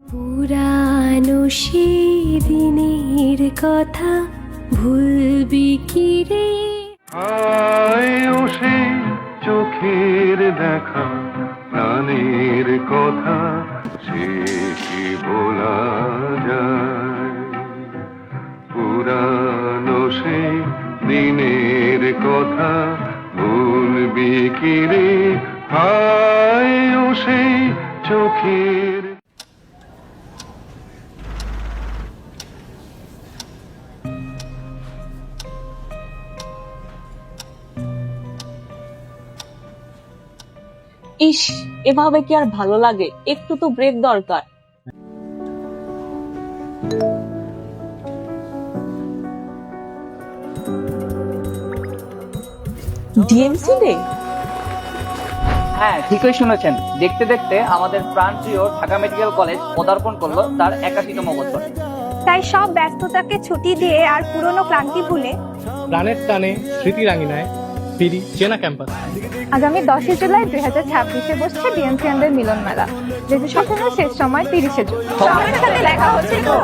পুরানো সেই দিনের কথা ভুলবি কি রে? হায় ও সেই চোখের দেখা, প্রাণের কথা, সে কি বলা যায়? পুরানো সেই দিনের কথা ভুলবি কি রে? হায় ও সেই চোখের ইস, এভাবে কি আর ভালো লাগে? একটু তো ব্রেক দরকার। DMC day? হ্যাঁ, ঠিকই শুনেছেন। দেখতে দেখতে আমাদের প্রাণপ্রিয় ঢাকা মেডিকেল কলেজ পদার্পণ করলো তার 81তম বছর। তাই সব ব্যস্ততাকে ছুটি দিয়ে আর পুরনো ক্লান্তি ভুলে প্রাণের টানে স্মৃতি রাঙিনায় ফিরি চেনা ক্যাম্পাস। আগামী 10 জুলাই 2026 বসছে ডিএমসিয়ানদের মিলন মেলা। রেজিস্ট্রেশনের শেষ সময় 30 জুন। সবার সাথে দেখা হচ্ছে তো।